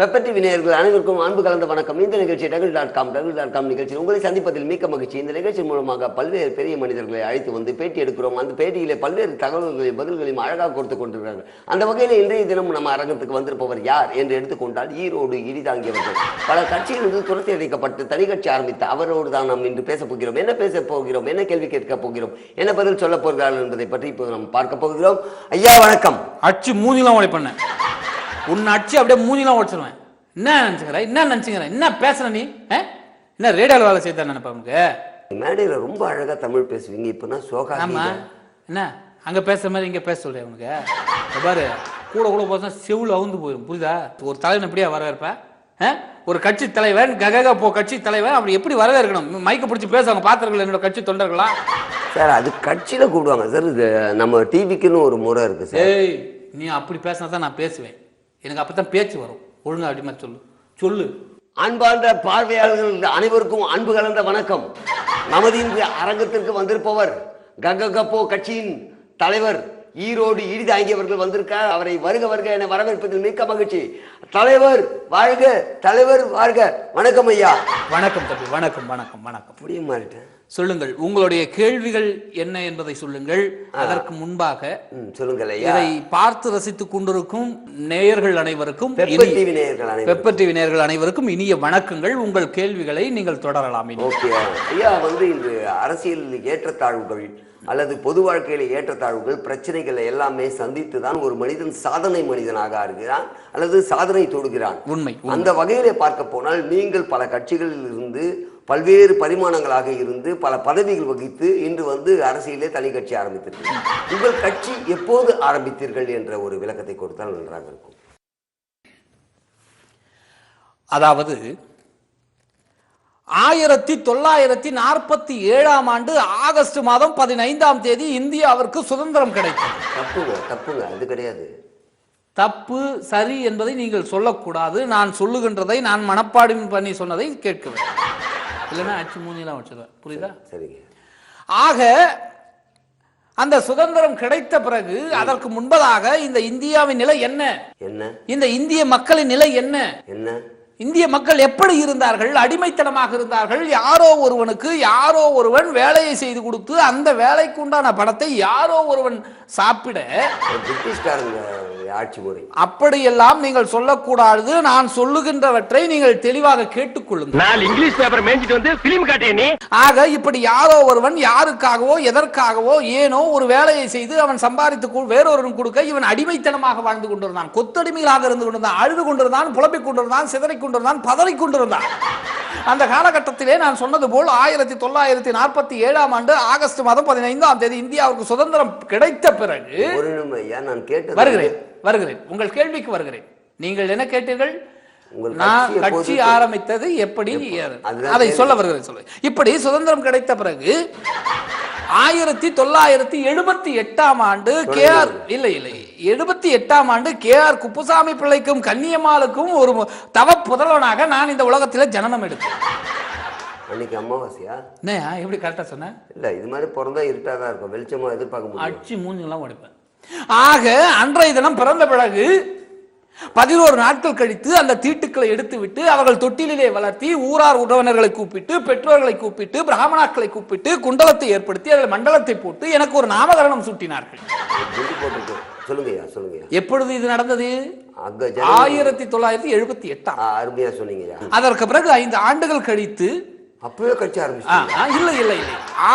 Pepper TV நேயர்கள் அனைவருக்கும் அன்பு கலந்த வணக்கம். இந்த நிகழ்ச்சி டபிள்.com நிகழ்ச்சி உங்களை சந்திப்பதில் மிக்க மகிழ்ச்சி. இந்த நிகழ்ச்சி மூலமாக பல்வேறு பெரிய மனிதர்களை அழைத்து வந்து பேட்டி எடுக்கிறோம். அந்த பேட்டியிலே பல்வேறு தகவல்களையும் பதில்களையும் அழகாக கொடுத்து கொண்டிருக்கிறார்கள். அந்த வகையில் இன்றைய தினம் நம்ம அரங்கத்துக்கு வந்திருப்பவர் யார் என்று எடுத்துக்கொண்டால், ஈரோடு இடிதாங்கியவர்கள். பல கட்சிகளிலிருந்து துரத்தி அடைக்கப்பட்டு தனி கட்சி ஆரம்பித்த அவரோடு தான் நாம் இன்று பேச போகிறோம். என்ன பேச போகிறோம், என்ன கேள்வி கேட்க போகிறோம், என்ன பதில் சொல்ல போகிறார்கள் என்பதை பற்றி இப்போது நாம் பார்க்க போகிறோம். ஐயா வணக்கம். அச்சு மூஞ்சிலாம் உடை பண்ண உன்னை அடிச்சு அப்படியே மூஞ்சிலாம் உடைச்சிருவேன். என்ன நினைச்சுக்கிறேன் என்ன பேசுற நீ? என்ன ரேடியோல வேலை செய்த நினைப்பா உனக்கு? மேடையில ரொம்ப அழகா தமிழ் பேசுவீங்க. இப்ப சோகா என்ன அங்க பேசுற மாதிரி இங்க பேச சொல்றேன் உனக்கு? பாரு, கூட கூட போசா செவுள் அவுந்து போயிடும். புரியுதா? ஒரு தலைவன் எப்படியா வரவேற்ப? ஒரு கட்சி தலைவன் ககக போ கட்சி தலைவன் அப்படி எப்படி வரவேற்கணும்? மைக்க பிடிச்சி பேசுவாங்க பாத்திரங்கள் என்னோட கட்சி தொண்டர்களா சார். அது கட்சியில கூடுவாங்க சார். இது நம்ம டிவிக்குன்னு ஒரு முறை இருக்கு சார். ஏய், நீ அப்படி பேசினா தான் நான் பேசுவேன். எனக்கு அப்பதான் பேச்சு வரும். ஒழுங்கா அப்படி மாதிரி சொல்லு. அன்பார்ந்த பார்வையாளர்கள் அனைவருக்கும் அன்பு கலந்த வணக்கம். நமது இந்த அரங்கத்திற்கு வந்திருப்பவர் கககப்போ கட்சியின் தலைவர் ஈரோடு இடிதாங்கியவர்கள் வந்திருக்கார். அவரை வருக வருக என வரவேற்பதில் மிக்க மகிழ்ச்சி. தலைவர் வாழ்க, தலைவர் வாழ்க. வணக்கம் ஐயா. வணக்கம் தம்பி. வணக்கம் வணக்கம் வணக்கம். அப்படியே மாறிட்டேன். சொல்லுங்கள், உங்களுடைய கேள்விகள் என்ன என்பதை சொல்லுங்கள். அதற்கு முன்பாக சொல்லுங்கள் ஐயா. இதை பார்த்து ரசித்துக் கொண்டிருக்கும் நேயர்கள் அனைவருக்கும், பெப்பர் டிவி நேயர்கள் அனைவருக்கும் இனிய வணக்கங்கள். உங்கள் கேள்விகளை நீங்கள் தொடரலாம். ஓகே ஐயா. இன்று அரசியல் ஏற்றத்தாழ்வுகள் அல்லது பொது வாழ்க்கையில ஏற்றத்தாழ்வுகள் பிரச்சனைகளை எல்லாமே சந்தித்து தான் ஒரு மனிதன் சாதனை மனிதனாக இருக்கிறான் அல்லது சாதனை தொடுகிறான். உண்மை. அந்த வகையிலே பார்க்க போனால் நீங்கள் பல கட்சிகளில் இருந்து பல்வேறு பரிமாணங்களாக இருந்து பல பதவிகள் வகித்து இன்று அரசியலே தனி கட்சி ஆரம்பித்திருக்கிறது. உங்கள் கட்சி எப்போது ஆரம்பித்தீர்கள் என்ற ஒரு விளக்கத்தை கொடுத்தால் நன்றாக இருக்கும். அதாவது 1947 ஆண்டு ஆகஸ்ட் மாதம் 15ஆம் தேதி இந்தியாவிற்கு சுதந்திரம் கிடைக்கும். தப்புங்க அது கிடையாது. தப்பு சரி என்பதை நீங்கள் சொல்லக்கூடாது. நான் சொல்லுகின்றதை நான் மனப்பாடம் பண்ணி சொன்னதை கேட்குவேன். இல்லைன்னா அச்சு மூஞ்சிலாம் வச்சிருவேன். புரியுதா? சரிங்க. ஆக அந்த சுதந்திரம் கிடைத்த பிறகு அதற்கு முன்பதாக இந்த இந்தியாவின் நிலை என்ன, இந்த இந்திய மக்களின் நிலை என்ன, இந்திய மக்கள் எப்படி இருந்தார்கள்? அடிமைத்தனமாக இருந்தார்கள். யாரோ ஒருவனுக்கு யாரோ ஒருவன் வேலையை செய்து கொடுத்து அந்த வேலைக்கு உண்டான பணத்தை யாரோ ஒருவன் சாப்பிட ஆட்சி முறை. அப்படியெல்லாம் நீங்கள் சொல்லக்கூடாது. நான் சொல்லுகின்றவற்றை நீங்கள் தெளிவாக கேட்டுக்கொள்ளுங்கள். இங்கிலீஷ் பேப்பர் மேஞ்சிட்டு வந்து பிலிம் காட்டிய. ஆக இப்படி யாரோ ஒருவன் யாருக்காகவோ எதற்காகவோ ஏனோ ஒரு வேலையை செய்து அவன் சம்பாதித்து வேறொருவன் கொடுக்க இவன் அடிமைத்தனமாக வாழ்ந்து கொண்டிருந்தான். கொத்தடிமைகளாக இருந்து கொண்டிருந்தான். அழுது கொண்டிருந்தான், புலம்பிக் கொண்டிருந்தான், சிதறிக் கொண்டிருந்தான், பதறிக் கொண்டிருந்தான். அந்த காலகட்டத்திலே நான் சொன்னது போல் 1947 ஆண்டு ஆகஸ்ட் மாதம் 15ஆம் தேதி இந்தியாவுக்கு சுதந்திரம் கிடைத்த பிறகு வருகிறேன். உங்கள் கேள்விக்கு வருகிறேன். நீங்கள் என்ன கேட்டீர்கள்? நான் கட்சி ஆரம்பித்தது எப்படி, அதை சொல்ல வருகிறேன். இப்படி சுதந்திரம் கிடைத்த பிறகு 1978ஆம் ஆண்டு 78ஆம் ஆண்டு KR குப்புசாமி பிள்ளைக்கும் கன்னியம்மாளுக்கும் ஒரு தவ புதல்வனாக நான் இந்த உலகத்தில் ஜனனம் எடுத்தேன். அன்னைக்கு அமாவாசையா? எப்படி கரெக்டா சொன்னேன்? இல்ல, இது மாதிரி பிறந்தா இருட்டாதான் இருக்கும். வெளிச்சமா எதிர்பார்க்க முடியும். அச்சு மூஞ்சிலாம் உடைப்பேன். ஆக அன்றைய தினம் பிறந்த பிறகு 11 நாட்கள் கழித்து அந்த தீட்டுக்களை எடுத்துவிட்டு அவர்கள் தொட்டிலே வளர்த்தி ஊரார் உறவினர்களை கூப்பிட்டு, பெற்றோர்களை கூப்பிட்டு, பிராமணாக்களை கூப்பிட்டு, குண்டலத்தை ஏற்படுத்தி அவர்கள் மண்டலத்தை போட்டு எனக்கு ஒரு நாமகரணம் சூட்டினார்கள். எப்பொழுது இது நடந்தது? 1978. அருமையா சொன்னீங்க. அதற்கு பிறகு 5 ஆண்டுகள் கழித்து அப்பவே கட்சி ஆரம்பிச்சு. இல்லை,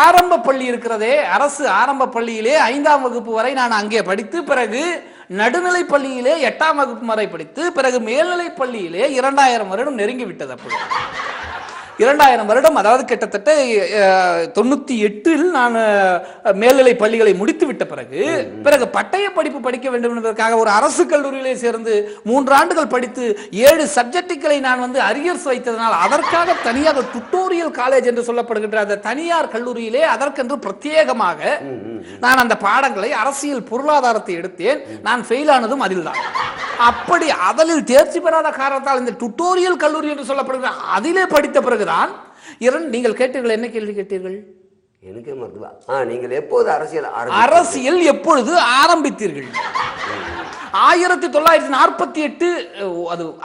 ஆரம்ப பள்ளி இருக்கிறதே, அரசு ஆரம்ப பள்ளியிலே 5ஆம் வகுப்பு வரை நான் அங்கே படித்து, பிறகு நடுநிலை பள்ளியிலே 8ஆம் வகுப்பு வரை படித்து, பிறகு மேல்நிலை பள்ளியிலே 2000 வருடம் நெருங்கி விட்டது. அப்படி 2000 வருடம், அதாவது கிட்டத்தட்ட 98இல் நான் மேல்நிலை பள்ளிகளை முடித்து விட்ட பிறகு பட்டய படிப்பு படிக்க வேண்டும் என்பதற்காக ஒரு அரசு கல்லூரியிலே சேர்ந்து 3 ஆண்டுகள் படித்து 7 சப்ஜெக்டுகளை நான் அரியர்ஸ் வைத்ததனால் அதற்காக தனியாக டுட்டோரியல் காலேஜ் என்று சொல்லப்படுகின்ற அந்த தனியார் கல்லூரியிலே அதற்கென்று பிரத்யேகமாக நான் அந்த பாடங்களை அரசியல் பொருளாதாரத்தை எடுத்தேன். நான் ஃபெயில் ஆனதும் அதில் தான். அப்படி அதில் தேர்ச்சி பெறாத காரணத்தால் இந்த டுட்டோரியல் கல்லூரி என்று சொல்லப்படுகிற அதிலே படித்த பிறகுதான் நீங்கள் கேட்டீர்கள். என்ன கேள்வி கேட்டீர்கள்? எனக்கே மறந்துவா. நீங்கள் எப்போது அரசியல் எப்பொழுது ஆரம்பித்தீர்கள்? 1948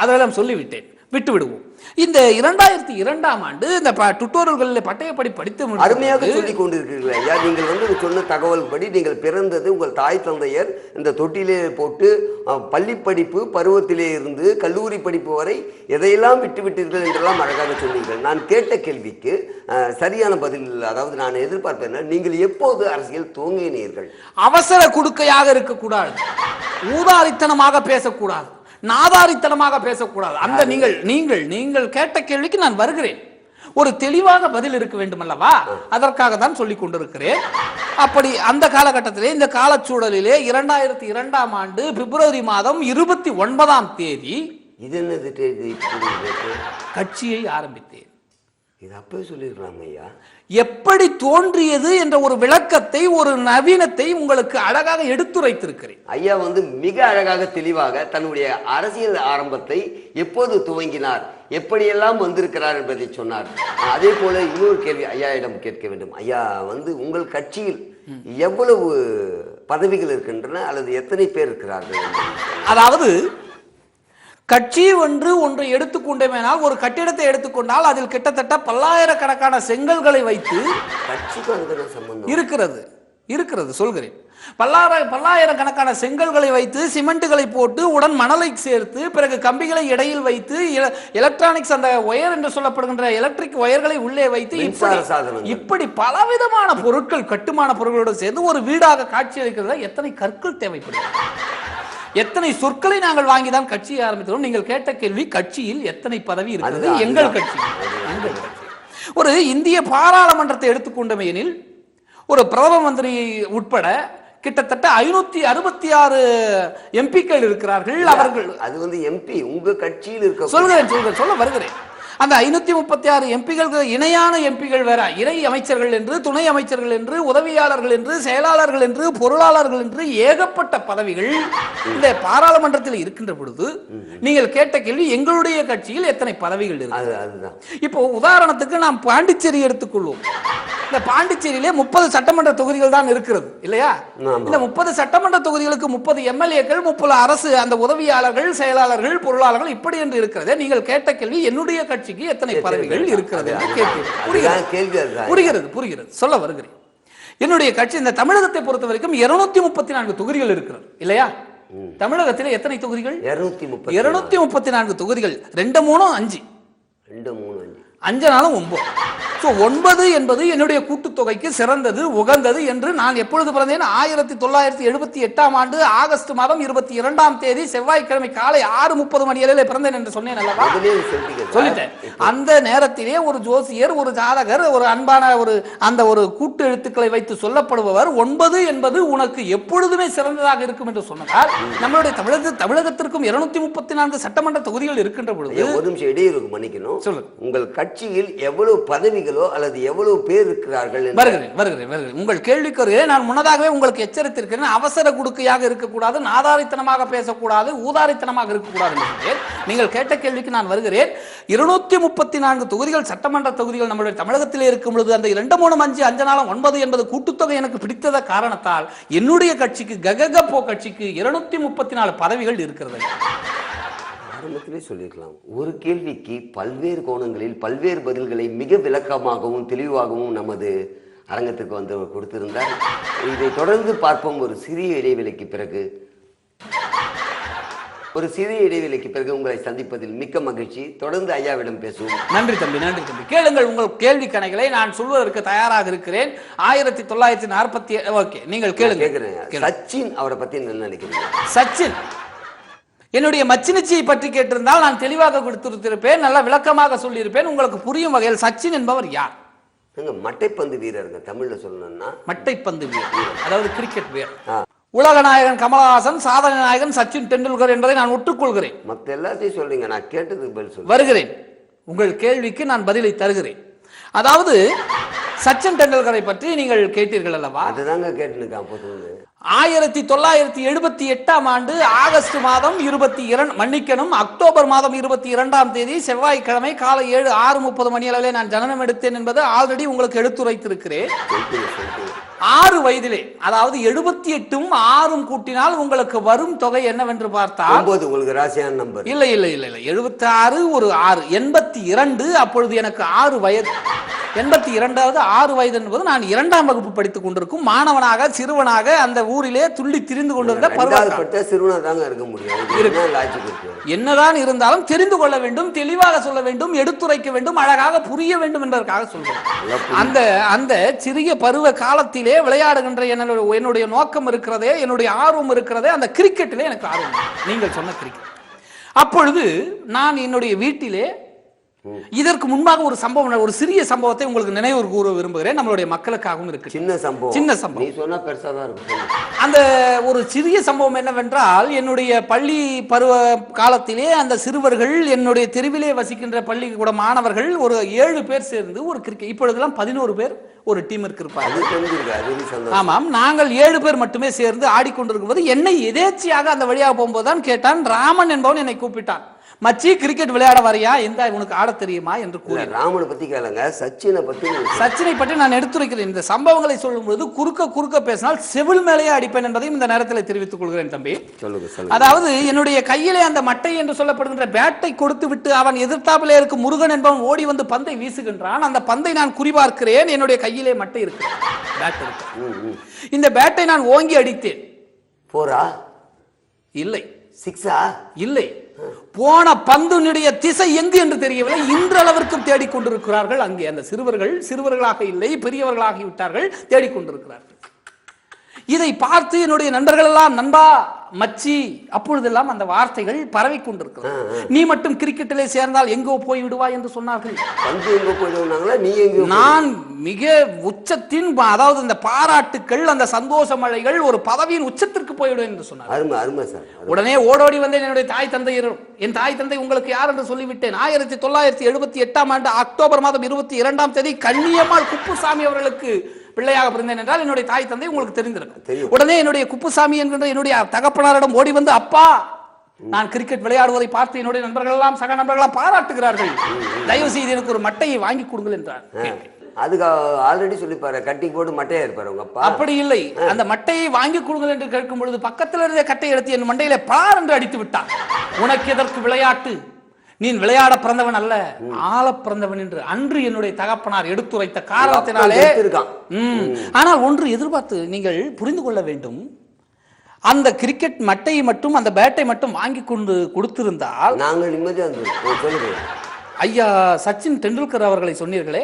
அதெல்லாம் சொல்லிவிட்டேன், விட்டு விடுவோம். இந்த 2002ஆம் ஆண்டு இந்த டுட்டோரியல்களில் பட்டயப்படி படித்து அருமையாக சொல்லிக் கொண்டிருக்கிறீர்கள் ஐயா. நீங்கள் சொன்ன தகவல் படி நீங்கள் பிறந்தது உங்கள் தாய் தந்தையர் இந்த தொட்டிலே போட்டு பள்ளி படிப்பு பருவத்திலே இருந்து கல்லூரி படிப்பு வரை எதையெல்லாம் விட்டுவிட்டீர்கள் என்றெல்லாம் அழகாக சொன்னீர்கள். நான் கேட்ட கேள்விக்கு சரியான பதில், அதாவது நான் எதிர்பார்ப்பேன், நீங்கள் எப்போது அரசியல் துவங்கினீர்கள்? அவசர குடுக்கையாக இருக்கக்கூடாது, ஊதாரித்தனமாக பேசக்கூடாது, நாதாரித்தனமாக பேசக்கூடாது. அந்த நீங்கள் கேட்ட கேள்விக்கு நான் வருகிறேன். ஒரு தெளிவாக பதில் இருக்க வேண்டும் அல்லவா? அதற்காக தான் சொல்லிக் கொண்டிருக்கிறேன். அப்படி அந்த காலகட்டத்திலே, இந்த காலச்சூழலிலே 2002ஆம் ஆண்டு பிப்ரவரி மாதம் 29ஆம் தேதி இது என்னது தேதி? கட்சியை ஆரம்பித்தேன். இது அப்பவே சொல்லிருக்கலாம் ஐயா. எப்படி தோன்றியது என்ற ஒரு விளக்கத்தை, ஒரு நவீனத்தை உங்களுக்கு அழகாக எடுத்துரைத்திருக்கிறேன். ஐயா மிக அழகாக தெளிவாக தன்னுடைய அரசியல் ஆரம்பத்தை எப்போது துவங்கினார், எப்படியெல்லாம் வந்திருக்கிறார் என்பதை சொன்னார். அதே போல இன்னொரு கேள்வி ஐயாயிடம் கேட்க வேண்டும். ஐயா உங்கள் கட்சியில் எவ்வளவு பதவிகள் இருக்கின்றன அல்லது எத்தனை பேர் இருக்கிறார்கள்? அதாவது கட்சி ஒன்றை எடுத்துக்கொண்டேனால், ஒரு கட்டிடத்தை எடுத்துக்கொண்டால் அதில் கிட்டத்தட்ட பல்லாயிரக்கணக்கான செங்கல்களை வைத்து இருக்கிறது சொல்கிறேன். பல்லாயிரக்கணக்கான செங்கல்களை வைத்து, சிமெண்ட்களை போட்டு, உடன் மணலை சேர்த்து, பிறகு கம்பிகளை இடையில் வைத்து, எலக்ட்ரானிக்ஸ் அந்த ஒயர் என்று சொல்லப்படுகின்ற எலக்ட்ரிக் ஒயர்களை உள்ளே வைத்து, இப்படி பலவிதமான பொருட்கள், கட்டுமான பொருட்களோடு சேர்ந்து ஒரு வீடாக காட்சி அளிக்கிறதா எத்தனை கற்கள் தேவைப்படுகிறது, எத்தனை சொற்களை நாங்கள் வாங்கிதான் கட்சியை ஆரம்பித்தோம். நீங்கள் கேட்ட கேள்வி, கட்சியில் எத்தனை பதவி இருக்கிறது? எங்கள் கட்சி ஒரு இந்திய பாராளுமன்றத்தை எடுத்துக்கொண்டமையெனில் ஒரு பிரதம மந்திரி உட்பட கிட்டத்தட்ட 566 எம்பிக்கள் இருக்கிறார்கள். அவர்கள் அது எம்பி உங்க கட்சியில் இருக்க சொல்ல வருகிறேன். அந்த 536 எம்பிகள் இணையான எம்பிகள் வேற, இணை அமைச்சர்கள் என்று, துணை அமைச்சர்கள் என்று, உதவியாளர்கள் என்று, செயலாளர்கள் என்று, பொருளாளர்கள் என்று ஏகப்பட்ட பதவிகள் இந்த பாராளுமன்றத்தில் இருக்கின்ற பொழுது நீங்கள் கேட்ட கேள்வி, எங்களுடைய கட்சியில் எத்தனை பதவிகள் இருக்கு? இப்போ உதாரணத்துக்கு நாம் பாண்டிச்சேரி எடுத்துக்கொள்வோம். இந்த பாண்டிச்சேரியிலே 30 சட்டமன்ற தொகுதிகள் தான் இருக்கிறது இல்லையா? இந்த 30 சட்டமன்ற தொகுதிகளுக்கு 30 எம்எல்ஏக்கள், 30 அரசு அந்த உதவியாளர்கள், செயலாளர்கள், பொருளாளர்கள் இப்படி என்று இருக்கிறது. நீங்கள் கேட்ட கேள்வி, என்னுடைய கட்சிக்கு எத்தனை பதவிகள் இருக்கிறது என்று புரிகிறது. சொல்ல வருகிறேன். என்னுடைய கட்சி இந்த தமிழகத்தை பொறுத்த வரைக்கும் 234 தொகுதிகள் இருக்கிறது இல்லையா? தமிழகத்தில் எத்தனை தொகுதிகள்? 234 தொகுதிகள். 2 3 5 5 நாளும் 9. 9 என்பது என்னுடைய கூட்டுத்தொகைக்கு சிறந்தது, உகந்தது என்று நான் எப்பொழுது பிறந்தேன்? 1978ஆம் ஆண்டு ஆகஸ்ட் மாதம் 22ஆம் தேதி செவ்வாய்க்கிழமை காலை 6:30 மணி அளவில் பிறந்தேன் என்று சொன்னேன் அல்லவா? சொல்லிட்டேன். அந்த நேரத்திலே ஒரு ஜோசியர், ஒரு ஜாதகர், ஒரு அன்பான ஒரு கூட்டு எழுத்துக்களை வைத்து சொல்லப்படுபவர் 9 என்பது உனக்கு எப்பொழுதுமே சிறந்ததாக இருக்கும் என்று சொன்னார். நம்மளுடைய தமிழகத்திற்கும் 234 சட்டமன்ற தொகுதிகள் இருக்கின்ற பொழுது ஒரு நிமிஷம் இடையூறு மன்னிக்கணும். உங்கள் கட்சியில் எவ்வளவு பதவிகளோ அல்லது எவ்வளவு பேர் இருக்கிறார்கள்? வருகிறேன். உங்கள் கேள்விக்கு நான் முன்னதாகவே உங்களுக்கு எச்சரித்திருக்கிறேன். அவசர குடுக்கையாக இருக்கக்கூடாது, நாதாரித்தனமாக பேசக்கூடாது, ஊதாரித்தனமாக இருக்கக்கூடாது என்று. நீங்கள் கேட்ட கேள்விக்கு நான் வருகிறேன். 234 தொகுதிகள் சட்டமன்ற தொகுதிகள் நம்முடைய தமிழகத்திலே இருக்கும் பொழுது அந்த 2 3 5 5 நாளும் 9 என்பது கூட்டுத்தொகை எனக்கு பிடித்தத காரணத்தால் என்னுடைய கட்சிக்கு, கககபோ கட்சிக்கு 234 பதவிகள் இருக்கிறது. ஆரம்பத்திலே சொல்லியிருக்கலாம். ஒரு கேள்விக்கு பல்வேறு கோணங்களில் பல்வேறு பதில்களை மிக விளக்கமாகவும் தெளிவாகவும் நமது அரங்கத்திற்கு வந்தவர் கொடுத்திருந்தார். இதை தொடர்ந்து பார்ப்போம். ஒரு சிறிய இடைவெளிக்கு பிறகு உங்களை சந்திப்பதில் மிக்க மகிழ்ச்சி. தொடர்ந்து ஐயாவிடம் பேசுவோம். நன்றி தம்பி. கேளுங்கள் உங்கள் கேள்வி கணைகளை, நான் சொல்வதற்கு தயாராக இருக்கிறேன். 1947 ஓகே, நீங்கள் கேளுங்க. சச்சின் அவரை பத்தி என்ன நினைக்கிறீங்க? சச்சின் என்னுடைய மச்சினிச்சியை பற்றி கேட்டிருந்தால் நான் தெளிவாக கொடுத்திருப்பேன், நல்லா விளக்கமாக சொல்லியிருப்பேன். உங்களுக்கு புரியும் வகையில் சச்சின் என்பவர் யார்? மட்டைப்பந்து வீரருங்க. தமிழ்ல சொல்லணும்னா மட்டைப்பந்து வீரர், அதாவது கிரிக்கெட் வீரர். உலக நாயகன் கமலஹாசன், சாதனை நாயகன் சச்சின் டெண்டுல்கர் என்பதை நான் ஒட்டுக்கொள்கிறேன். மற்ற எல்லாத்தையும் சொல்றீங்க, நான் கேட்டதுக்கு பதில் சொல்றேன். வருகிறேன். உங்கள் கேள்விக்கு நான் பதிலை தருகிறேன். அதாவது சச்சின் டெண்டுல்கரை பற்றி நீங்கள் கேட்டீர்கள் அல்லவா? அதுதாங்க கேட்டுருக்கேன். 1978ஆம் ஆண்டு ஆகஸ்ட் மாதம் 22 அக்டோபர் மாதம் 22ஆம் தேதி செவ்வாய்க்கிழமை காலை 6:30 மணி அளவிலே நான் ஜனனம் எடுத்தேன் என்பது ஆல்ரெடி உங்களுக்கு எடுத்துரைத்திருக்கிறேன். 6 வயதிலே, அதாவது 78ம் 6ம் கூட்டினால் உங்களுக்கு வரும் தொகை என்னவென்று பார்த்தால் 9 உங்களுக்கு ராசியான நம்பர். இல்லை இல்லை இல்லை இல்லை 76 ஒரு 6 82. அப்பொழுது எனக்கு 6 வயது. 82வது 6 வயது என்பது நான் 2ஆம் வகுப்பு படித்துக் கொண்டிருக்கும் மாணவனாக சிறுவனாக அந்த ஊரிலே துள்ளி திரிந்து கொண்டிருந்த பருவம். சிறுவனா தாங்க இருக்க முடியும். என்னதான் இருந்தாலும் தெரிந்து கொள்ள வேண்டும், தெளிவாக சொல்ல வேண்டும், எடுத்துரைக்க வேண்டும், அழகாக புரிய வேண்டும் என்பதற்காக சொல்றேன். அந்த அந்த சிறிய பருவ காலத்திலே விளையாடுகின்ற என்னுடைய நோக்கம் இருக்கிறதே, என்னுடைய ஆர்வம் இருக்கிறதே அந்த கிரிக்கெட்டிலே எனக்கு ஆர்வம். நீங்கள் சொன்ன கிரிக்கெட். அப்பொழுது நான் என்னுடைய வீட்டிலே இதற்கு முன்பாக ஒரு சம்பவம், ஒரு சிறிய சம்பவத்தை உங்களுக்கு நினைவு கூற விரும்புகிறேன். நம்மளுடைய மக்களுக்காகவும் இருக்கு. சின்ன சம்பவம். நீ சொன்னா பெருசா தான் இருக்கும். அந்த ஒரு சிறிய சம்பவம் என்னவென்றால், என்னுடைய பள்ளி பருவ காலத்திலே அந்த சிறுவர்கள், என்னுடைய தெருவிலே வசிக்கின்ற பள்ளிக்கூட மாணவர்கள் ஒரு 7 பேர் சேர்ந்து ஒரு கிரிக்கெட், இப்பொழுதெல்லாம் 11 பேர் ஒரு டீமிற்கு இருப்பாங்க. ஆமாம், நாங்கள் 7 பேர் மட்டுமே சேர்ந்து ஆடிக்கொண்டிருக்கும் போது என்னை எதேச்சியாக அந்த வழியாக போகும்போது தான் கேட்டான். ராமன் என்பவன் என்னை கூப்பிட்டான். மச்சி, கிரிக்கெட் விளையாட வரையா, எந்த உனக்கு ஆட தெரியுமா என்று கூறி. ராமனை பத்தி கேளுங்க, சச்சினை பற்றி நான் எடுத்துரைக்கிறேன். இந்த சம்பவங்களை சொல்லும்போது குறுக்க பேசினால் செவில் மேலேயே அடிப்பேன் என்பதையும் இந்த நேரத்தில் தெரிவித்துக் கொள்கிறேன் தம்பி. அதாவது என்னுடைய கையிலே அந்த மட்டை என்று சொல்லப்படுகின்ற பேட்டை கொடுத்து விட்டு அவன் எதிர்த்தாப்பிலே இருக்கும் முருகன் என்பவன் ஓடி வந்து பந்தை வீசுகின்றான். அந்த பந்தை நான் குறிபார்க்கிறேன். என்னுடைய கையிலே மட்டை இருக்கு, பேட் இருக்கு. இந்த பேட்டை நான் ஓங்கி அடித்தேன். 4 இல்லை, 6 இல்லை. போன பந்தினுடைய திசை எங்கு என்று தெரியவில்லை. இன்றளவிற்கும் தேடிக்கொண்டிருக்கிறார்கள். அங்கே அந்த சிறுவர்களாக இல்லை, பெரியவர்களாகி விட்டார்கள், தேடிக்கொண்டிருக்கிறார்கள். இதை பார்த்து என்னுடைய நண்பர்கள் எல்லாம் நண்பா, மச்சி, அப்பொழுதெல்லாம் அந்த வார்த்தைகள் பரவி கொண்டிருக்கிறது. நீ மட்டும் கிரிக்கெட்டிலே சேர்ந்தால் எங்கோ போய் விடுவாய் என்று சொன்னார்கள். நான் மிக உச்சத்தின், அதாவது இந்த பாராட்டுக்கள், அந்த சந்தோஷ மழைகள், ஒரு பதவியின் உச்சத்திற்கு போய்விடுவேன் என்று சொன்னார். உடனே ஓடோடி வந்தேன். என்னுடைய தாய் தந்தையரும், என் தாய் தந்தை உங்களுக்கு யார் என்று சொல்லிவிட்டேன். 1978ஆம் ஆண்டு அக்டோபர் மாதம் 22ஆம் தேதி கண்ணியம்மாள் குப்புசாமி அவர்களுக்கு பிள்ளையாக பிறந்தேன் என்றால் என்னுடைய தாய் தந்தை உங்களுக்கு தெரிந்திருக்கும். உடனே என்னுடைய குப்புசாமி என்கின்ற என்னுடைய தகப்பனாரிடம் ஓடி வந்து, அப்பா, நான் கிரிக்கெட் விளையாடுவதை பார்த்து என்னுடைய நண்பர்கள் எல்லாம், சக நண்பர்கள் பாராட்டுகிறார்கள், தயவு செய்து எனக்கு ஒரு மட்டையை வாங்கி கொடுங்கள் என்றார். அதுக்கு ஆல்ரெடி சொல்லிப்பாரு, கட்டி போட்டு மட்டையா இருப்பாரு உங்க அப்பா. அப்படி இல்லை, அந்த மட்டையை வாங்கி கொடுங்கள் என்று கேட்கும் பொழுது பக்கத்தில் இருந்த கட்டையை எடுத்து என் மண்டையில பார் என்று அடித்து விட்டார். உனக்கு எதற்கு விளையாட்டு, நீ விளையாட பிறந்தவன் அல்ல, ஆள பிறந்தவன் என்று அன்று என்னுடைய தகப்பனார் எடுத்துரைத்த காரணத்தினாலே. ஆனால் ஒன்று எதிர்பார்த்து நீங்கள் புரிந்து கொள்ள வேண்டும். அந்த கிரிக்கெட் மட்டையை மட்டும், அந்த பேட்டை மட்டும் வாங்கி கொண்டு கொடுத்திருந்தால் நாங்கள் நிம்மதியாக, ஐயா சச்சின் டெண்டுல்கர் அவர்களை சொன்னீர்களே,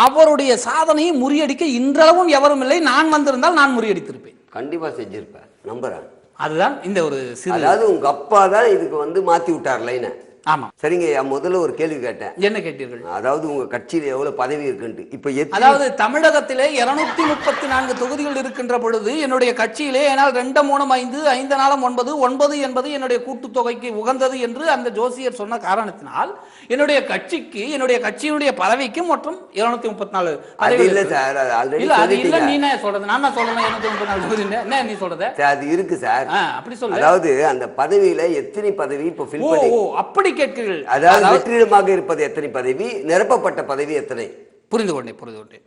அவருடைய சாதனையை முறியடிக்க இன்றளவும் எவரும் இல்லை. நான் வந்திருந்தால் நான் முறியடித்திருப்பேன். கண்டிப்பா செஞ்சிருப்பேன், நம்புறேன். அதுதான் இந்த ஒரு சிறு, அதாவது உங்க அப்பா தான் இதுக்கு மாத்தி விட்டார் லைனை. ஆமா, சரிங்க. முதல்ல ஒரு கேள்வி கேட்டேன். என்ன கேட்டீர்கள்? அதாவது உங்க கட்சியில எவ்வளவு பதவி இருக்குன்னு. இப்ப அதாவது தமிழகத்திலே 234 தொகுதிகள் இருக்கின்ற பொழுது என்னுடைய கட்சியிலே, ஏனால் 2 3 5 5 4 9 9 என்பது என்னுடைய கூட்டுத்தொகைக்கு உகந்தது என்று அந்த ஜோசியர் சொன்ன காரணத்தினால் என்னுடைய கட்சிக்கு, என்னுடைய கட்சியினுடைய பதவிக்கு மொத்தம் 234 பதவி இல்ல சார். இல்ல, அது இல்ல, நீ என்ன சொல்றது, நான் என்ன சொல்றேன்? 234 தொகுதி என்ன நீ சொல்றது? அது இருக்கு சார், அப்படி சொல்ல. அதாவது அந்த பதவியில எத்தனை பதவி இப்ப ஃபில் பண்ணி, அப்படி கேட்கிறீர்கள். அதாவது வெற்றிடமாக இருப்பது எத்தனை பதவி, நிரப்பப்பட்ட பதவி எத்தனை? புரிந்து கொண்டேன்.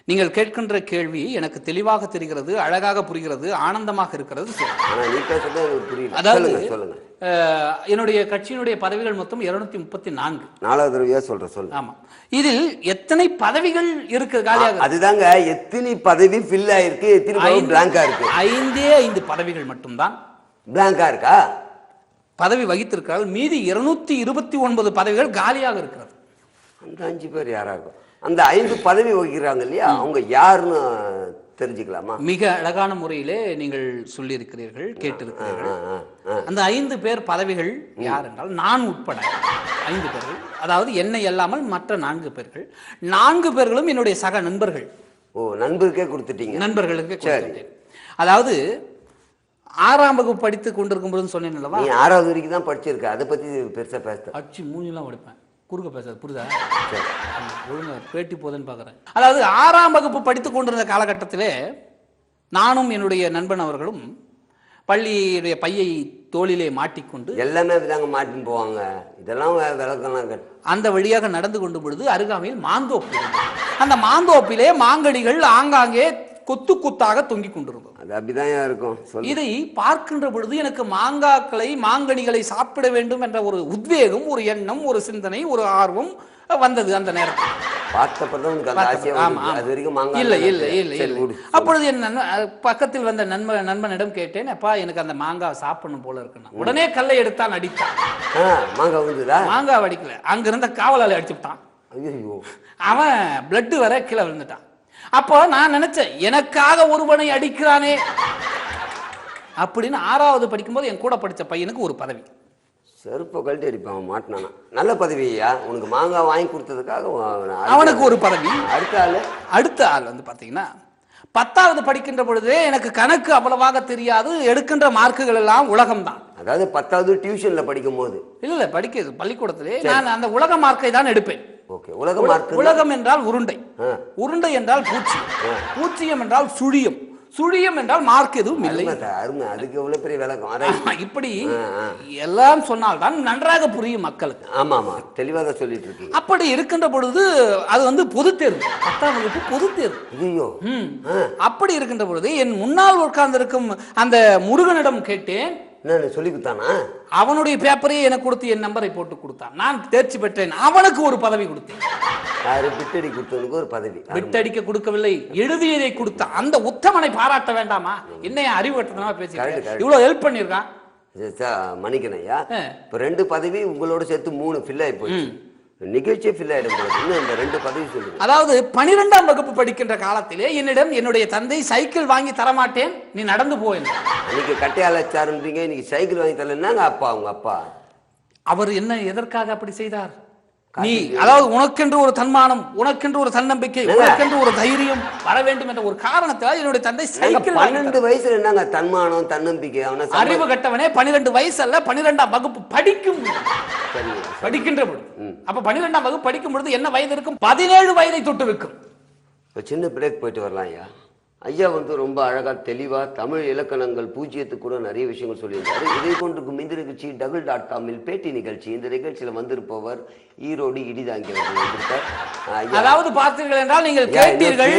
நீங்கள் கேட்கின்ற கேள்வி எனக்கு தெளிவாக தெரிகிறது, அழகாக புரிகிறது, ஆனந்தமாக இருக்கிறது. அதாவது என்னுடைய கட்சியினுடைய பதவிகள் மொத்தம் 234. 4வது தடவையா சொல்றேன். ஆமா, இதில் எத்தனை பதவிகள் இருக்கு காலியாக? அதுதாங்க, எத்தனை பதவி ஃபில் ஆயிருக்கு, எத்தனை பதவி பிளாங்கா இருக்கு? 5 பதவிகள் மட்டும்தான் பிளாங்கா இருக்கா, பதவி வகித்திருக்கிறார்கள். மீதி 229 பதவிகள் காலியாக இருக்கிறது. அந்த 5 பேர் யாரா இருக்கும்? அந்த 5 பதவி வகிக்கிறாங்க இல்லையா, அவங்க யாருன்னு தெரிஞ்சுக்கலாமா? மிக அழகான முறையிலே நீங்கள் சொல்லி இருக்கிறீர்கள், கேட்டிருக்கிறீர்கள். அந்த 5 பேர் பதவிகள் யார் என்றால் நான் உட்பட 5 பேர்கள், அதாவது என்னை அல்லாமல் மற்ற 4 பேர்கள். 4 பேர்களும் என்னுடைய சக நண்பர்கள். நண்பருக்கே கொடுத்துட்டீங்க? நண்பர்களுக்கு. சரி, அதாவது 6ஆம் வகுப்பு படித்து கொண்டிருக்கும் போது சொன்னேன் அல்லவா, நீ 6வது வரைக்கும் தான் படிச்சிருக்க, அதை பத்தி பெருசா பேச அச்சு மூஞ்சிலாம் படிப்பேன், குறுக்க பேசாது, புரியுதா? ஒழுங்கா பேட்டி போதுன்னு பாக்குறேன். அதாவது 6ஆம் வகுப்பு படித்துக் கொண்டிருந்த காலகட்டத்திலே நானும் என்னுடைய நண்பன் அவர்களும் பள்ளியுடைய பையை தோளிலே மாட்டிக்கொண்டு, எல்லாமே மாட்டின்னு போவாங்க, இதெல்லாம் விளக்கம், அந்த வழியாக நடந்து கொண்டு பொழுது அருகாமையில் மாந்தோப்பு. அந்த மாந்தோப்பிலே மாங்கடிகள் ஆங்காங்கே கொத்து கொத்தாக தொங்கிக் கொண்டிருந்தது. அது அப்படிதான் இருக்கும். இதை பார்க்கின்ற பொழுது எனக்கு மாங்காக்களை மாங்கனிகளை சாப்பிட வேண்டும் என்ற ஒரு உத்வேகம், ஒரு எண்ணம், ஒரு சிந்தனை, ஒரு ஆர்வம் வந்தது அந்த நேரத்தில். அப்பொழுது என் பக்கத்தில் வந்த நண்பனிடம் கேட்டேன், அப்பா எனக்கு அந்த மாங்காய் சாப்பிடணும் போல இருக்குன்னா. உடனே கல்லை எடுத்தான், அடித்தான். மாங்காய் அடிக்கல, அங்க இருந்த காவலாளி அடிச்சுட்டான். அவன் பிளட் வர கீழே விழுந்துட்டான். அப்போ நான் நினைச்சேன், எனக்காக ஒருவனை அடிக்கிறானே அப்படின்னு. 6வது படிக்கும்போது என் கூட படிச்ச பையனுக்கு ஒரு பதவி. செருப்பை கழட்டி அடிப்பான், மாட்டினானா. நல்ல பதவியா உனக்கு மாங்காய் வாங்கி கொடுத்ததுக்காக அவனுக்கு ஒரு பதவி. அடுத்த ஆள் வந்து பாத்தீங்கன்னா 10வது படிக்கின்ற பொழுதே எனக்கு கணக்கு அவ்வளவாக தெரியாது. எடுக்கின்ற மார்க்குகள் எல்லாம் உலகம்தான். அதாவது 10வது டியூஷன்ல படிக்கும் போது இல்ல படிக்கிறது பள்ளிக்கூடத்திலே நான் அந்த உலக மார்க்கை தான் எடுப்பேன். உலகம் என்றால் உருண்டை, உருண்டை என்றால் பூச்சி, பூச்சியம் என்றால் சுழியம், சுழியம் என்றால் மார்க் எதுவும் இல்லை. அதுக்கு எவ்வளவு பெரிய விளக்கம். இப்படி எல்லாம் சொன்னால் தான் நன்றாக புரியும் மக்களுக்கு. ஆமா ஆமா, தெளிவாக சொல்லிட்டு இருக்கு. அப்படி இருக்கின்ற பொழுது அது வந்து பொது தேர்வு, 10ஆம் வகுப்பு பொது தேர்வு. அப்படி இருக்கின்ற பொழுது என் முன்னால் உட்கார்ந்து இருக்கும் அந்த முருகனிடம் கேட்டேன், சொல்லி கொடுத்தானா? அவனுடைய பேப்பரையே எனக்கு கொடுத்து என் நம்பரை போட்டு கொடுத்தான். நான் தேர்ச்சி பெற்றேன். அவனுக்கு ஒரு பதவி கொடுத்தேன். பிட்டடி கொடுத்தவனுக்கு ஒரு பதவி. விட்டடிக்க கொடுக்கவில்லை, எழுதியதை கொடுத்தான். அந்த உத்தமனை பாராட்ட வேண்டாமா? என்னைய அறிவு கட்டணமா பேசிக்கிறேன். இவ்வளவு ஹெல்ப் பண்ணிருக்கான். மணிக்கணையா இப்ப 2 பதவி உங்களோட சேர்த்து 3 ஃபில் ஆகி போச்சு. நிகழ்ச்சியை ஃபில் ஆயிடும். இன்னும் இந்த 2 பதவி சொல்லுங்க. அதாவது 12ஆம் வகுப்பு படிக்கின்ற காலத்திலே என்னிடம் என்னுடைய தந்தை சைக்கிள் வாங்கி தரமாட்டேன், நீ நடந்து போய். அன்னைக்கு கட்டையாளச்சாருன்றீங்க, இன்னைக்கு சைக்கிள் வாங்கி தரலன்னா அப்பா, உங்க அப்பா அவர் என்ன எதற்காக அப்படி செய்தார்? நீ அதாவது உனக்கென்று ஒரு தன்மானம், உனக்கென்று ஒரு தன்னம்பிக்கை, உனக்கென்று ஒரு தைரியம் வர வேண்டும் என்ற ஒரு காரணத்தால் என்னுடைய தந்தை சைக்கிள். 12 வயசுல என்னங்க தன்மானம் தன்னம்பிக்கை? அறிவு கட்டவனே 12 வயசு அல்ல, 12ஆம் வகுப்பு படிக்கும் படிக்கின்ற பொழுது. அப்ப 12ஆம் வகுப்பு படிக்கும் பொழுது என்ன வயது இருக்கும்? 17 வயதை தொட்டு இருக்கும். சின்ன பிரேக் போயிட்டு வரலாம். ஐயா வந்து ரொம்ப அழகா தெளிவா தமிழ் இலக்கணங்கள் பூஜ்ஜியத்துக்கு கூட நிறைய விஷயங்கள் சொல்லியிருந்தாரு. இதை கொண்டிருக்கும் இந்த நிகழ்ச்சி double.com பேட்டி நிகழ்ச்சி. இந்த நிகழ்ச்சியில வந்திருப்பவர் ஈரோடு இடிதாங்கி வந்திருக்கார். அதாவது பார்த்தீர்கள் என்றால் நீங்கள் கேட்டீர்கள்,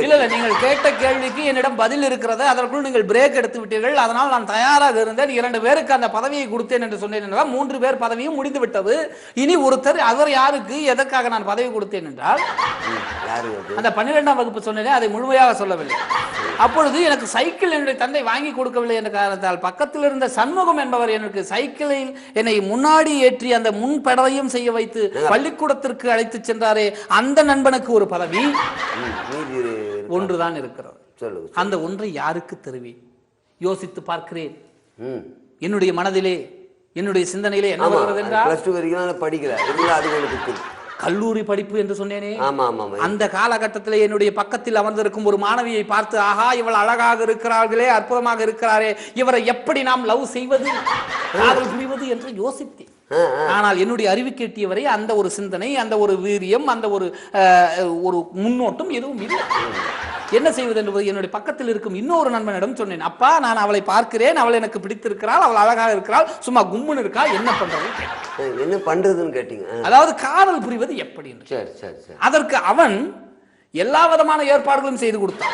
இல்ல நீங்கள் கேட்ட கேள்விக்கு என்னிடம் பதில் இருக்கிறது. அதற்குள் நீங்கள் பிரேக் எடுத்து விட்டீர்கள். அதனால் நான் தயாராக இருந்தேன். 2 பேருக்கு அந்த பதவியை கொடுத்தேன் என்று சொன்னேன் என்றால் 3 பேர் பதவியும் முடிந்து விட்டது. இனி ஒருத்தர், அவர் யாருக்கு எதற்காக நான் பதவி கொடுத்தேன் என்றால் அந்த 12ஆம் வகுப்பு சொன்னேனே அதை முழுமையாக சொல்லவில்லை. அப்பொழுது எனக்கு சைக்கிள் என்னுடைய தந்தை வாங்கி கொடுக்கவில்லை என்ற காரணத்தால் பக்கத்தில் இருந்த சண்முகம் என்பவர் எனக்கு சைக்கிளில் என்னை முன்னாடி ஏற்றி அந்த முன் பெடலையும் செய்ய வைத்து பள்ளிக்கூடத்திற்கு அழைத்து சென்றாரே, அந்த நண்பனுக்கு ஒரு பதவி ஒன்றுதான் இருக்கிறது. அந்த ஒன்றை யாருக்கு தருவேன் யோசித்து பார்க்கிறேன். என்னுடைய மனதிலே, என்னுடைய சிந்தனையிலே என்ன வருகிறது என்றால், படிக்கல கல்லூரி படிப்பு என்று சொன்னேனே, அந்த காலகட்டத்தில் என்னுடைய பக்கத்தில் அமர்ந்திருக்கும் ஒரு மாணவியை பார்த்து, ஆஹா இவள் அழகாக இருக்கிறார்களே, அற்புதமாக இருக்கிறாரே, இவரை எப்படி நாம் லவ் செய்வது, காதல் புரிவது என்று யோசித்தேன். ஆனால் என்னுடைய அறிவு கேட்டியவரை அந்த ஒரு சிந்தனை, அந்த ஒரு வீரியம், அந்த ஒரு முன்னோட்டம் எதுவும் இல்லை. என்ன செய்வது என்று என்னுடைய பக்கத்தில் இருக்கும் இன்னொரு நண்பனிடம் சொன்னேன், அப்பா நான் அவளை பார்க்கிறேன், அவள் எனக்கு பிடித்திருக்கிறாள், அவள் அழகாக இருக்கிறாள், சும்மா கும்முன்னு இருக்கா, என்ன பண்றது? என்ன பண்றதுன்னு கேட்டீங்க. அதாவது காதல் புரிவது எப்படி என்று. அதற்கு அவன் எல்லா விதமான ஏற்பாடுகளும் செய்து கொடுத்தான்.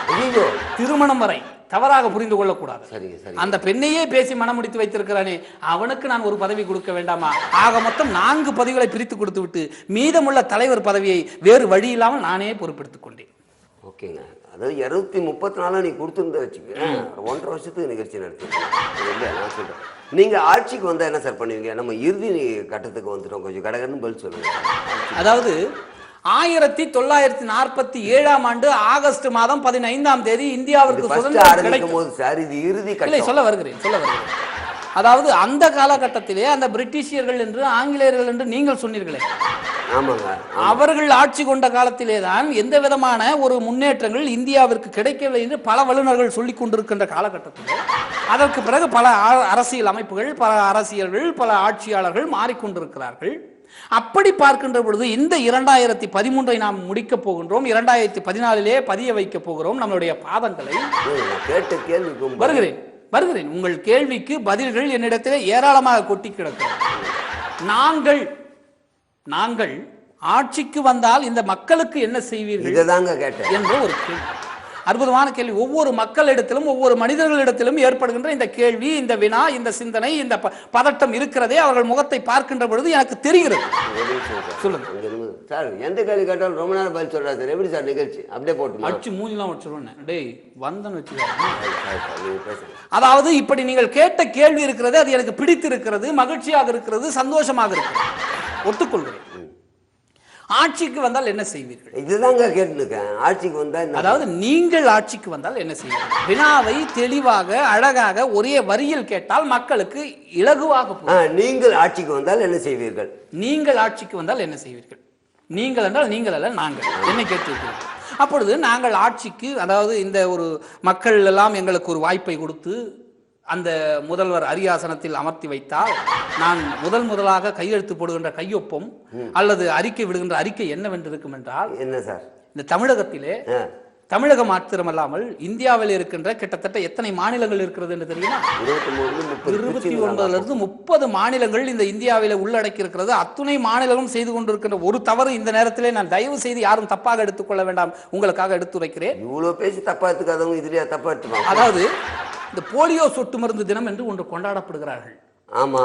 திருமணம் வரை தவறாக புரிந்து கொள்ளக்கூடாது. அந்த பெண்ணையே பேசி மனம் முடித்து வைத்திருக்கிறானே, அவனுக்கு நான் ஒரு பதவி கொடுக்க வேண்டாமா? ஆக மொத்தம் 4 பதவிகளை பிரித்து கொடுத்து விட்டு மீதமுள்ள தலைவர் பதவியை வேறு வழி இல்லாமல் நானே பொறுப்பெடுத்துக் கொண்டேன். ஓகேங்க, அதாவது 234 நீ கொடுத்துருந்த வச்சுக்க 1.5 வருஷத்துக்கு நிகழ்ச்சி நடத்திருக்கேன். நான் சொல்றேன், நீங்க ஆட்சிக்கு வந்தா என்ன சார் பண்ணுவீங்க? நம்ம இறுதி கட்டத்துக்கு வந்துட்டோம், கொஞ்சம் கடகன்னு பதில் சொல்லுங்க. அதாவது 1947ஆம் ஆண்டு ஆகஸ்ட் மாதம் 15ஆம் தேதி இந்தியாவிற்கு சுதந்திரம் கிடைக்கும் போது சார், இது இறுதி கட்டம். சொல்ல வருகிறேன். அதாவது அந்த காலகட்டத்திலே அந்த பிரிட்டிஷியர்கள் என்று ஆங்கிலேயர்கள் என்று நீங்கள் சொன்னீர்களே, அவர்கள் ஆட்சி கொண்ட காலத்திலே தான் எந்த விதமான ஒரு முன்னேற்றங்கள் இந்தியாவிற்கு கிடைக்கவில்லை என்று பல வல்லுநர்கள் சொல்லிக் கொண்டிருக்கின்ற காலகட்டத்தில் அதற்கு பிறகு பல அரசியல் அமைப்புகள், பல அரசியல்கள், பல ஆட்சியாளர்கள் மாறிக்கொண்டிருக்கிறார்கள். அப்படி பார்க்கின்ற பொழுது இந்த 2013 நாம் முடிக்க போகின்றோம். 2014 பதிய வைக்க போகிறோம் நம்மளுடைய பாதங்களை. வருகிறேன் உங்கள் கேள்விக்கு பதில்கள் என்னிடத்திலே ஏராளமாக கொட்டி கிடக்கிறது. நாங்கள் ஆட்சிக்கு வந்தால் இந்த மக்களுக்கு என்ன செய்வீர்கள் என்ற ஒரு கேள்வி. அற்புதமான கேள்வி. ஒவ்வொரு மக்களிடத்திலும் ஒவ்வொரு மனிதர்களிடத்திலும் ஏற்படுகின்ற இந்த கேள்வி, இந்த வினா, இந்த சிந்தனை, இந்த பதட்டம் இருக்கிறதே அவர்கள் முகத்தை பார்க்கின்ற பொழுது எனக்கு தெரிகிறது. சொல்லுங்க சார். எந்த கேள்வி கேட்டாலும் ரொம்ப நேரம் பதில் சொல்றாரு சார். எப்படி சார் நிகழ்ச்சி அப்படியே போட்டு அடிச்சு மூஞ்சிலாம் வச்சிருவேன். டேய் வந்தன்னு வச்சுக்கோங்க. அதாவது இப்படி நீங்கள் கேட்ட கேள்வி இருக்கிறது, அது எனக்கு பிடித்து இருக்கிறது, மகிழ்ச்சியாக இருக்கிறது, சந்தோஷமாக இருக்கிறது, ஒத்துக்கொள்கிறேன். ஆட்சிக்கு வந்தால் என்ன செய்வீர்கள்? இதுதாங்க கேட்டுருக்கேன். ஆட்சிக்கு வந்தா, அதாவது நீங்கள் ஆட்சிக்கு வந்தால் என்ன செய்வீர்கள்? வினாவை தெளிவாக அழகாக ஒரே வரியில் கேட்டால் மக்களுக்கு இலகுவாக. நீங்கள் ஆட்சிக்கு வந்தால் என்ன செய்வீர்கள்? நீங்கள் ஆட்சிக்கு வந்தால் என்ன செய்வீர்கள்? நீங்கள் என்றால் நீங்கள் அல்ல, நாங்கள். என்ன கேட்டிருக்கிறீர்கள்? அப்பொழுது நாங்கள் ஆட்சிக்கு, அதாவது இந்த ஒரு மக்கள் எல்லாம் எங்களுக்கு ஒரு வாய்ப்பை கொடுத்து அந்த முதல்வர் அரியாசனத்தில் அமர்த்தி வைத்தால் நான் முதலாக கையெழுத்து போடுகின்ற கையொப்பம் அல்லது அறிக்கை விடுகின்ற அறிக்கை என்னவென்று இருக்கும் என்றால், என்ன சார், இந்த தமிழகத்திலே, தமிழகம் மாத்திரமல்லாமல் இந்தியாவில் இருக்கின்ற கிட்டத்தட்ட எத்தனை மாநிலங்கள் இருக்கிறது என்று தெரியுமா? 29 30 மாநிலங்கள் இந்த இந்தியாவில உள்ளடக்கி இருக்கிறது. அத்துணை மாநிலங்களும் செய்து கொண்டிருக்கின்ற ஒரு தவறு இந்த நேரத்திலே நான் தயவு செய்து யாரும் தப்பாக எடுத்துக்கொள்ள வேண்டாம், உங்களுக்காக எடுத்துரைக்கிறேன். இவ்வளவு பேசி தப்பா எடுத்துக்காதவங்க இதுலயா தப்பா எடுத்துப்பாங்க? அதாவது இந்த போலியோ சொட்டு மருந்து தினம் என்று ஒன்று கொண்டாடப்படுகிறார்கள். ஆமா.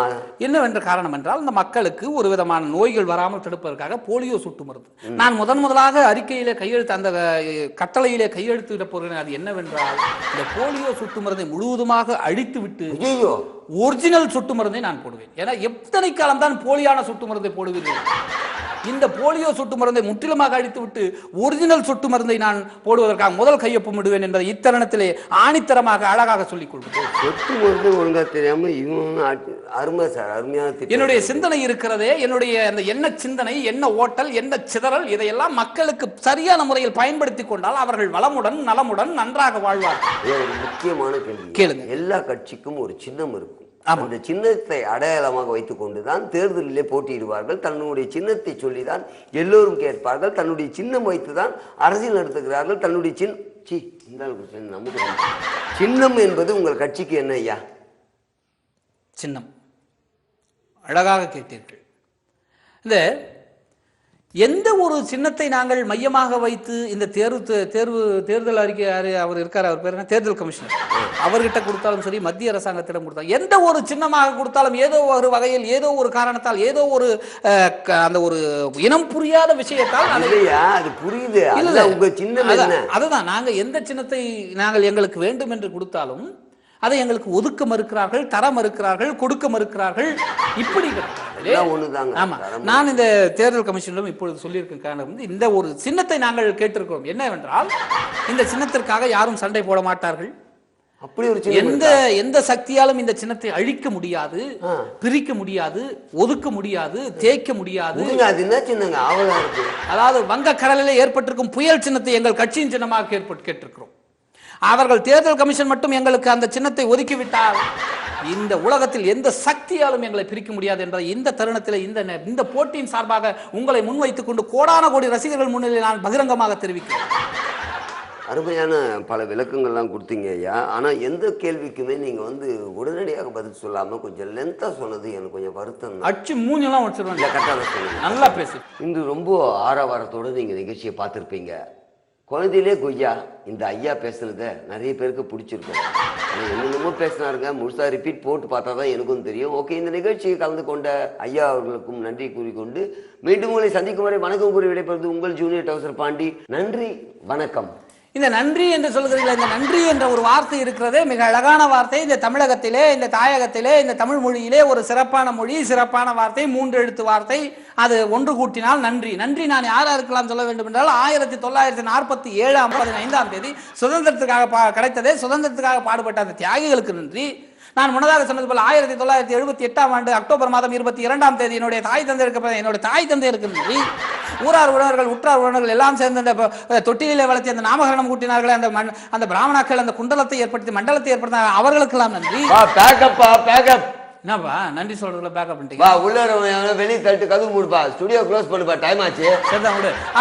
என்னவென்ற காரணம் என்றால், இந்த மக்களுக்கு ஒரு விதமான நோய்கள் வராமல் தடுப்பதற்காக போலியோ சொட்டு மருந்து. நான் முதலாக அறிக்கையிலே கையெழுத்து, அந்த கட்டளையிலே கையெழுத்திட போகிறேன். அது என்னவென்றால், இந்த போலியோ சொட்டு மருந்தை முழுவதுமாக அழித்து விட்டு ஒரிஜினல் சொட்டு மருந்தை நான் போடுவேன். ஏன்னா எத்தனை காலம் தான் போலியான சொட்டு மருந்தை போடுவீர்கள்? இந்த போலியோ சொட்டு மருந்தை முற்றிலுமாக அழித்து விட்டு ஒரிஜினல் சொட்டு மருந்தை நான் போடுவதற்காக முதல் கையொப்பம் விடுவேன் என்பதை இத்தருணத்திலே ஆணித்தரமாக அழகாக சொல்லிக் கொள்கிறேன். சொட்டு மருந்து ஒழுங்கா தெரியாம அருமை சார், அருமையான. என்னுடைய சிந்தனை இருக்கிறதே, என்னுடைய அந்த என்ன சிந்தனை, என்ன ஓட்டல், என்ன சிதறல், இதையெல்லாம் மக்களுக்கு சரியான முறையில் பயன்படுத்தி கொண்டால் அவர்கள் வளமுடன் நலமுடன் நன்றாக வாழ்வார்கள். முக்கியமான கேள்வி கேளுங்க. எல்லா கட்சிக்கும் ஒரு சின்னம் இருக்கும். அந்த சின்னத்தை அடையாளமாக வைத்துக் கொண்டுதான் தேர்தலிலே போட்டியிடுவார்கள். தன்னுடைய சின்னத்தை சொல்லிதான் எல்லோரும் கேட்பார்கள். தன்னுடைய சின்னம் வைத்துதான் அரசியல் நடத்துகிறார்கள். தன்னுடைய சின்னம் என்பது உங்கள் கட்சிக்கு என்ன ஐயா? சின்னம் அழகாக கேட்டீர்கள். இந்த எந்த ஒரு சின்னத்தை நாங்கள் மையமாக வைத்து இந்த தேர்தல் அறிக்கை, அவர் இருக்கார், அவர் பேர் என்ன, தேர்தல் கமிஷனர், அவர்கிட்ட கொடுத்தாலும் சரி, மத்திய அரசாங்கத்திடம் கொடுத்தாலும், எந்த ஒரு சின்னமாக கொடுத்தாலும் ஏதோ ஒரு வகையில், ஏதோ ஒரு காரணத்தால், ஏதோ ஒரு அந்த ஒரு இனம் புரியாத விஷயத்தால் அது புரியுது. உங்க சின்னம் அதுதான், நாங்க எந்த சின்னத்தை நாங்கள் எங்களுக்கு வேண்டும் என்று கொடுத்தாலும் அதை எங்களுக்கு ஒதுக்க மறுக்கிறார்கள், தர மறுக்கிறார்கள், கொடுக்க மறுக்கிறார்கள். இப்படி நான் இந்த தேர்தல் கமிஷனிலும் இப்பொழுது சொல்லியிருக்க காரணம் வந்து, இந்த ஒரு சின்னத்தை நாங்கள் கேட்டிருக்கிறோம். என்னவென்றால், இந்த சின்னத்திற்காக யாரும் சண்டை போட மாட்டார்கள். அப்படி ஒரு எந்த சக்தியாலும் இந்த சின்னத்தை அழிக்க முடியாது, பிரிக்க முடியாது, ஒதுக்க முடியாது, தேய்க்க முடியாது. அதாவது வங்க கடலிலே ஏற்பட்டிருக்கும் புயல் சின்னத்தை எங்கள் கட்சியின் சின்னமாக கேட்டிருக்கிறோம். அவர்கள் தேர்தல் கமிஷன் மட்டும் எங்களுக்கு அந்த சின்னத்தை ஒதுக்கிவிட்டால் இந்த உலகத்தில் எந்த சக்தியாலும் எங்களை பிரிக்க முடியாது என்ற இந்த தருணத்தில் இந்த போட்டியின் சார்பாக உங்களை முன்வைத்துக் கொண்டு கோடான கோடி ரசிகர்கள் முன்னிலையில் நான் பகிரங்கமாக தெரிவிக்கிறேன். அருமையான பல விளக்கங்கள்லாம் கொடுத்தீங்க ஐயா. ஆனால் எந்த கேள்விக்குமே நீங்கள் வந்து உடனடியாக பதில் சொல்லாமல் கொஞ்சம் லென்த்தாக சொன்னது எனக்கு கொஞ்சம் வருத்தம். அச்சு மூஞ்செல்லாம் வச்சிருவாங்க. கரெக்டாக சொல்லுங்கள், நல்லா பேசு. இன்று ரொம்ப ஆரவாரத்தோடு நீங்கள் நிகழ்ச்சியை பார்த்துருப்பீங்க. குழந்தையிலே கொய்யா இந்த ஐயா பேசுனத நிறைய பேருக்கு பிடிச்சிருக்கும். என்னென்னமோ பேசினாருங்க, முழுசாக ரிப்பீட் போட்டு பார்த்தா தான் எனக்கும் தெரியும். ஓகே, இந்த நிகழ்ச்சியை கலந்து கொண்ட ஐயா அவர்களுக்கும் நன்றி கூறிக்கொண்டு மீண்டும் உங்களை சந்திக்கும் வரை வணக்கம் கூறி விடைபெறுவது உங்கள் ஜூனியர் டவுசர் பாண்டி. நன்றி, வணக்கம். இந்த நன்றி என்று சொல்கிறீர்கள், இந்த நன்றி என்ற ஒரு வார்த்தை இருக்கிறதே மிக அழகான வார்த்தை. இந்த தமிழகத்திலே, இந்த தாயகத்திலே, இந்த தமிழ் மொழியிலே ஒரு சிறப்பான மொழி, சிறப்பான வார்த்தை, 3 எழுத்து வார்த்தை. அது ஒன்று கூட்டினால் நன்றி. நன்றி நான் யாரா இருக்கலாம் சொல்ல வேண்டும் என்றால், 1947 15ஆம் தேதி சுதந்திரத்துக்காக கிடைத்ததே, சுதந்திரத்துக்காக பாடுபட்ட அந்த தியாகிகளுக்கு நன்றி. நான் முன்னதாக சொன்னது போல 1978ஆம் ஆண்டு அக்டோபர் மாதம் 22ஆம் தேதி என்னுடைய தாய் தந்தையருக்கு நன்றி. ஊரார் உறவர்கள், உற்றார் உறவர்கள் எல்லாம் சேர்ந்து அந்த தொட்டிலே வளர்த்தி அந்த நாமகரணம் கூட்டினார்களே, அந்த பிராமணாக்கள் அந்த குண்டலத்தை ஏற்படுத்தி மண்டலத்தை ஏற்படுத்தினார்கள், அவர்களுக்கெல்லாம் நன்றி. என்னப்பா நன்றி சொல்றதுல பேக்கப் பண்ணிட்டீங்க? உள்ள வெளியே தட்டு கதவு மூடுப்பா, ஸ்டுடியோ க்ளோஸ் பண்ணுப்பா, டைம் ஆச்சு.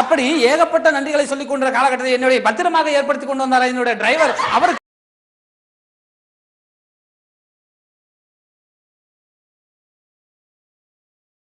அப்படி ஏகப்பட்ட நன்றிகளை சொல்லிக் கொண்ட காலகட்டத்தில் என்னுடைய பத்திரமாக ஏற்படுத்தி கொண்டு வந்தார் என்னுடைய டிரைவர். அவர்